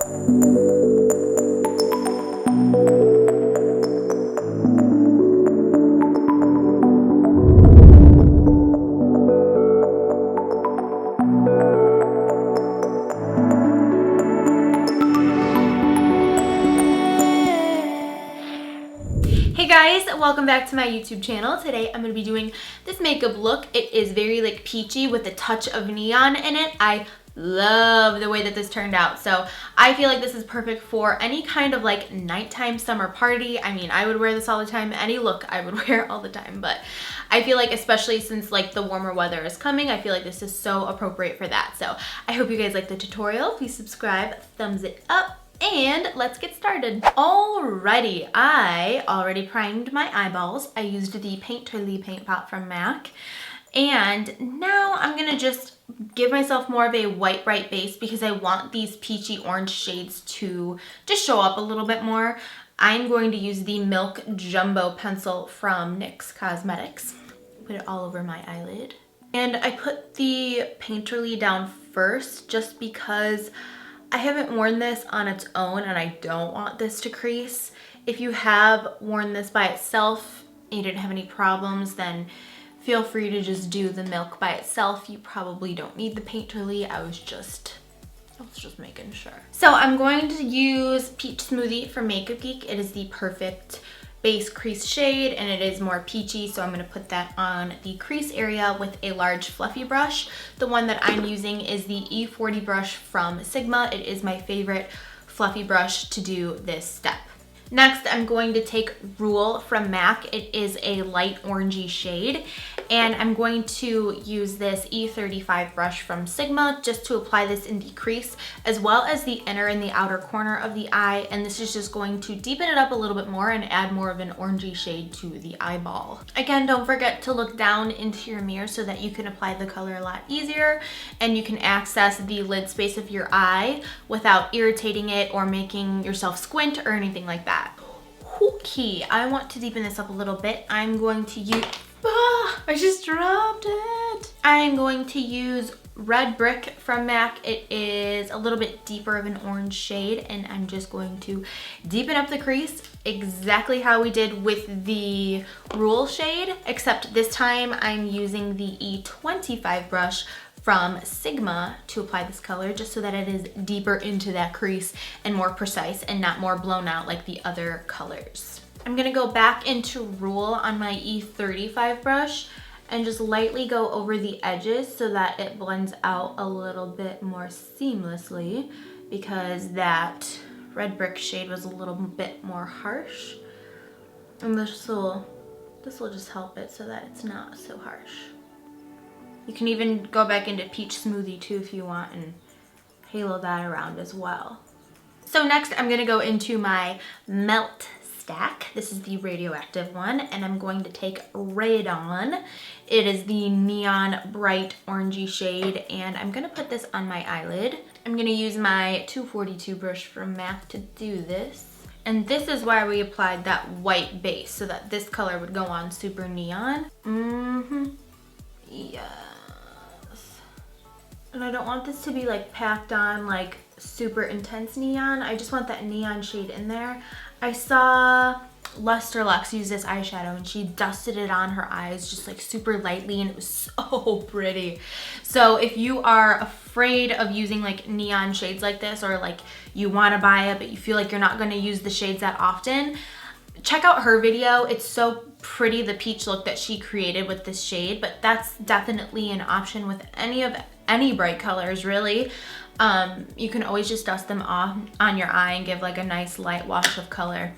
Hey guys, welcome back to my YouTube channel. Today I'm going to be doing this makeup look. It is very like peachy with a touch of neon in it. I love the way that this turned out. So I feel like this is perfect for any kind of like nighttime summer party. I mean, I would wear this all the time. Any look I would wear all the time, but I feel like especially since like the warmer weather is coming, I feel like this is so appropriate for that. So I hope you guys like the tutorial. Please subscribe, thumbs it up. And let's get started. Alrighty, I already primed my eyeballs. I used the Painterly paint pot from MAC. And now I'm gonna just give myself more of a white bright base because I want these peachy orange shades to just show up a little bit more. I'm going to use the Milk Jumbo pencil from NYX Cosmetics. Put it all over my eyelid. And I put the Painterly down first just because I haven't worn this on its own and I don't want this to crease. If you have worn this by itself and you didn't have any problems, then feel free to just do the Milk by itself. You probably don't need the Painterly. I was just making sure. So I'm going to use Peach Smoothie from Makeup Geek. It is the perfect base crease shade and it is more peachy, so I'm going to put that on the crease area with a large fluffy brush. The one that I'm using is the E40 brush from Sigma. It is my favorite fluffy brush to do this step. Next, I'm going to take Rule from MAC. It is a light orangey shade, and I'm going to use this E35 brush from Sigma just to apply this in the crease as well as the inner and the outer corner of the eye, and this is just going to deepen it up a little bit more and add more of an orangey shade to the eyeball. Again, don't forget to look down into your mirror so that you can apply the color a lot easier and you can access the lid space of your eye without irritating it or making yourself squint or anything like that. Okay, I want to deepen this up a little bit. I'm going to use, I just dropped it. I'm going to use Red Brick from MAC. It is a little bit deeper of an orange shade, and I'm just going to deepen up the crease exactly how we did with the Rule shade, except this time I'm using the E25 brush from Sigma to apply this color just so that it is deeper into that crease and more precise and not more blown out like the other colors. I'm gonna go back into Rule on my E35 brush and just lightly go over the edges so that it blends out a little bit more seamlessly because that Red Brick shade was a little bit more harsh. And this will just help it so that it's not so harsh. You can even go back into Peach Smoothie too if you want and halo that around as well. So next I'm gonna go into my Melt stack. This is the radioactive one, and I'm going to take Radon. It is the neon bright orangey shade, and I'm gonna put this on my eyelid. I'm gonna use my 242 brush from MAC to do this. And this is why we applied that white base, so that this color would go on super neon. Yes. And I don't want this to be like packed on like super intense neon. I just want that neon shade in there. I saw Luster Lux use this eyeshadow and she dusted it on her eyes just like super lightly, and it was so pretty. So if you are afraid of using like neon shades like this, or like you want to buy it but you feel like you're not going to use the shades that often, check out her video. It's so pretty, the peach look that she created with this shade, but that's definitely an option with any bright colors really. You can always just dust them off on your eye and give like a nice light wash of color.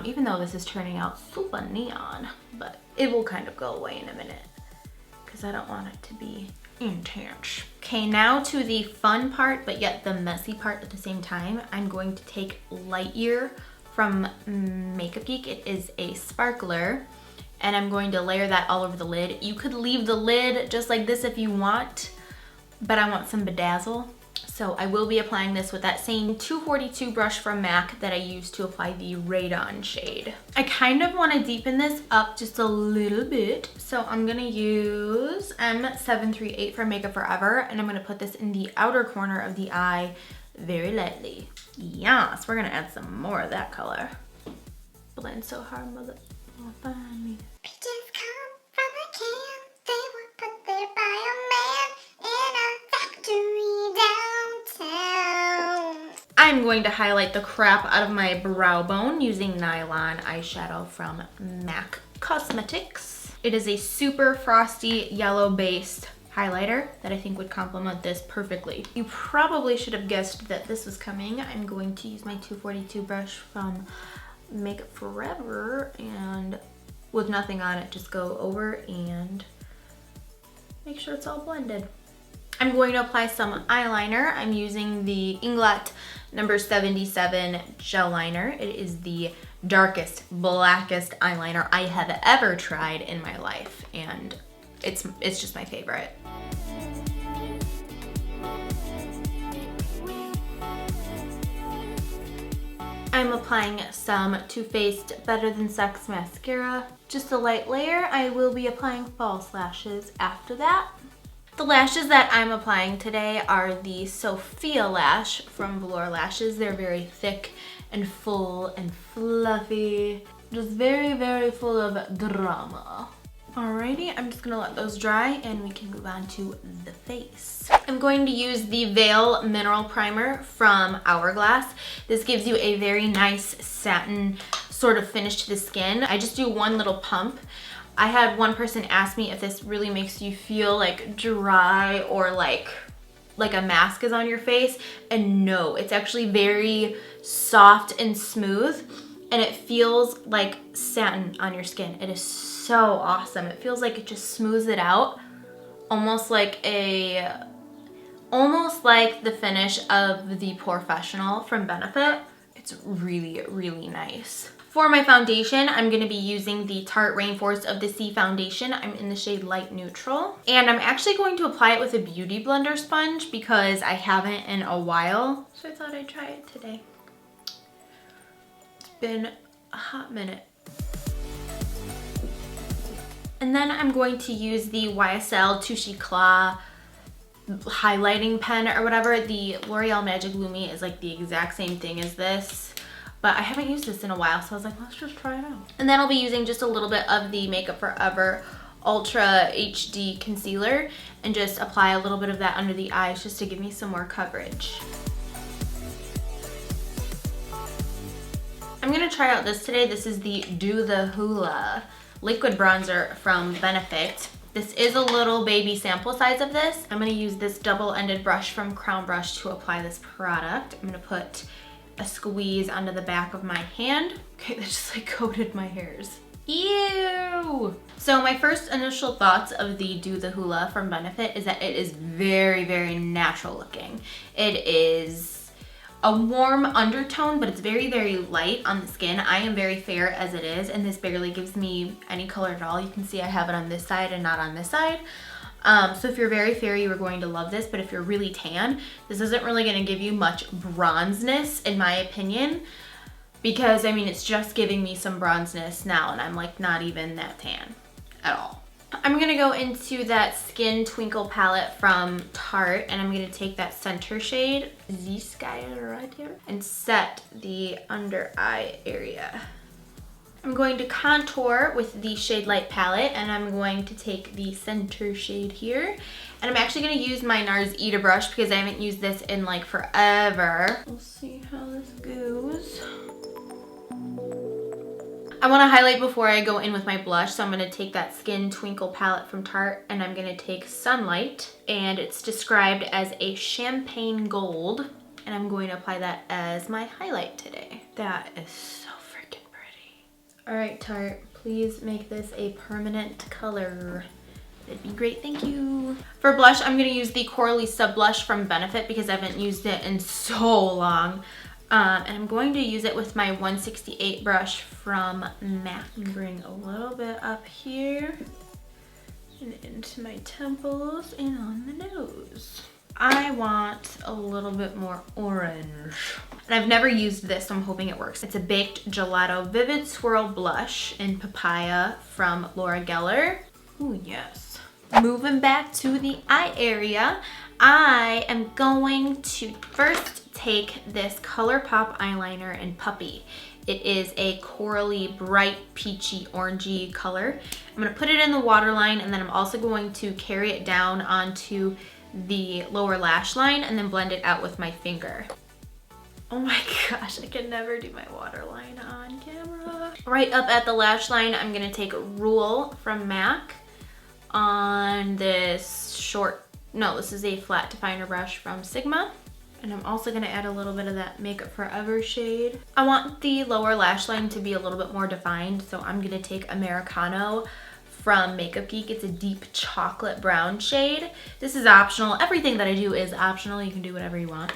Even though this is turning out super neon, but it will kind of go away in a minute because I don't want it to be intense. Okay, now to the fun part, but yet the messy part at the same time. I'm going to take Light Year from Makeup Geek. It is a sparkler, and I'm going to layer that all over the lid. You could leave the lid just like this if you want, but I want some bedazzle. So I will be applying this with that same 242 brush from MAC that I used to apply the Radon shade. I kind of want to deepen this up just a little bit. So I'm going to use M738 from Makeup Forever, and I'm going to put this in the outer corner of the eye very lightly. Yes, we're gonna add some more of that color. Blend so hard, mother. Oh, find me. Peaches come from a can. They were put there by a man in a factory downtown. I'm going to highlight the crap out of my brow bone using Nylon eyeshadow from MAC Cosmetics. It is a super frosty yellow based highlighter that I think would complement this perfectly. You probably should have guessed that this was coming. I'm going to use my 242 brush from Makeup Forever and with nothing on it, just go over and make sure it's all blended. I'm going to apply some eyeliner. I'm using the Inglot number 77 gel liner. It is the darkest, blackest eyeliner I have ever tried in my life, and it's just my favorite. I'm applying some Too Faced Better Than Sex mascara. Just a light layer. I will be applying false lashes after that. The lashes that I'm applying today are the Sophia Lash from Velour Lashes. They're very thick and full and fluffy. Just very, very full of drama. Alrighty, I'm just gonna let those dry and we can move on to the face. I'm going to use the Veil Mineral Primer from Hourglass. This gives you a very nice satin sort of finish to the skin. I just do one little pump. I had one person ask me if this really makes you feel like dry or like a mask is on your face, and no, it's actually very soft and smooth and it feels like satin on your skin. It is so awesome. It feels like it just smooths it out, almost like the finish of the Professional from Benefit. It's really, really nice. For my foundation, I'm going to be using the Tarte Rainforest of the Sea foundation. I'm in the shade Light Neutral. And I'm actually going to apply it with a Beauty Blender sponge because I haven't in a while. So I thought I'd try it today. It's been a hot minute. And then I'm going to use the YSL Touche Eclat highlighting pen or whatever. The L'Oreal Magic Lumi is like the exact same thing as this, but I haven't used this in a while, so I was like, let's just try it out. And then I'll be using just a little bit of the Makeup Forever Ultra HD Concealer and just apply a little bit of that under the eyes just to give me some more coverage. I'm gonna try out this today. This is the Do the Hula liquid bronzer from Benefit. This is a little baby sample size of this. I'm gonna use this double-ended brush from Crown Brush to apply this product. I'm gonna put a squeeze onto the back of my hand. Okay, that just like coated my hairs. Ew! So my first initial thoughts of the Do the Hula from Benefit is that it is very, very natural looking. It is a warm undertone, but it's very, very light on the skin. I am very fair as it is, and this barely gives me any color at all. You can see I have it on this side and not on this side. So if you're very fair, you are going to love this, but if you're really tan, this isn't really gonna give you much bronzeness, in my opinion, because I mean, it's just giving me some bronzeness now, and I'm like not even that tan at all. I'm gonna go into that Skin Twinkle palette from Tarte, and I'm gonna take that center shade, this guy right here, and set the under eye area. I'm going to contour with the Shade Light palette, and I'm going to take the center shade here. And I'm actually gonna use my NARS Ita brush because I haven't used this in like forever. We'll see how this goes. I want to highlight before I go in with my blush, so I'm going to take that Skin Twinkle palette from Tarte, and I'm going to take Sunlight, and it's described as a champagne gold, and I'm going to apply that as my highlight today. That is so freaking pretty. Alright, Tarte, please make this a permanent color. That'd be great, thank you. For blush, I'm going to use the Coralie Sub Blush from Benefit because I haven't used it in so long. And I'm going to use it with my 168 brush from MAC. Bring a little bit up here and into my temples and on the nose. I want a little bit more orange. And I've never used this, so I'm hoping it works. It's a Baked Gelato Vivid Swirl Blush in Papaya from Laura Geller. Ooh, yes. Moving back to the eye area, I am going to first take this ColourPop eyeliner in Puppy. It is a corally, bright, peachy, orangey color. I'm going to put it in the waterline, and then I'm also going to carry it down onto the lower lash line and then blend it out with my finger. Oh my gosh, I can never do my waterline on camera. Right up at the lash line, I'm going to take a Rule from MAC on this this is a flat definer brush from Sigma. And I'm also gonna add a little bit of that Makeup Forever shade. I want the lower lash line to be a little bit more defined, so I'm gonna take Americano from Makeup Geek. It's a deep chocolate brown shade. This is optional. Everything that I do is optional. You can do whatever you want.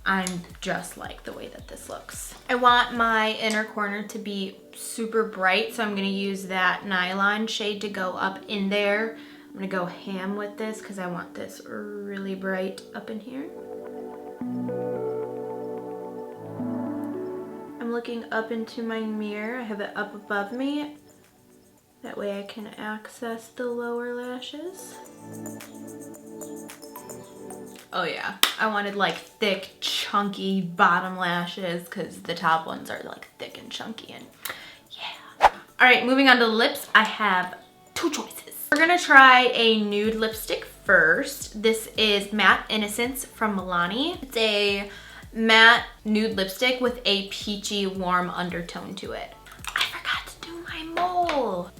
I'm just like the way that this looks. I want my inner corner to be super bright, so I'm gonna use that Nylon shade to go up in there. I'm gonna go ham with this because I want this really bright up in here. I'm looking up into my mirror. I have it up above me. That way I can access the lower lashes. Oh yeah, I wanted like thick, chunky bottom lashes because the top ones are like thick and chunky, and yeah. All right, moving on to the lips, I have two choices. We're gonna try a nude lipstick first. This is Matte Innocence from Milani. It's a matte nude lipstick with a peachy, warm undertone to it. I forgot to do my mole.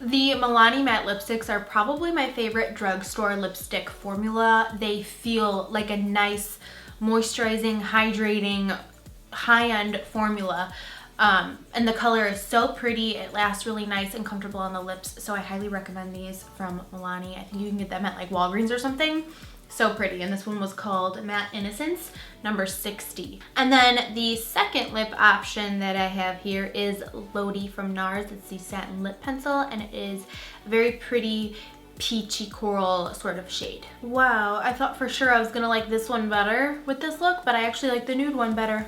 The Milani matte lipsticks are probably my favorite drugstore lipstick formula. They feel like a nice, moisturizing, hydrating, high-end formula. And the color is so pretty. It lasts really nice and comfortable on the lips, so I highly recommend these from Milani. I think you can get them at like Walgreens or something. So pretty. And this one was called Matte Innocence number 60. And then the second lip option that I have here is Lodi from NARS. It's the satin lip pencil, and it is a very pretty peachy coral sort of shade. Wow, I thought for sure I was gonna like this one better with this look, but I actually like the nude one better.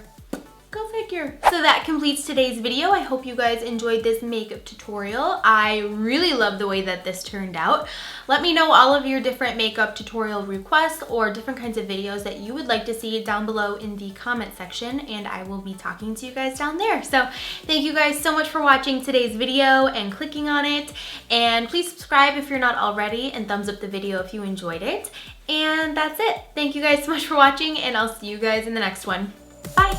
Go figure. So that completes today's video. I hope you guys enjoyed this makeup tutorial. I really love the way that this turned out. Let me know all of your different makeup tutorial requests or different kinds of videos that you would like to see down below in the comment section, and I will be talking to you guys down there. So thank you guys so much for watching today's video and clicking on it, and please subscribe if you're not already, and thumbs up the video if you enjoyed it. And that's it. Thank you guys so much for watching, and I'll see you guys in the next one. Bye.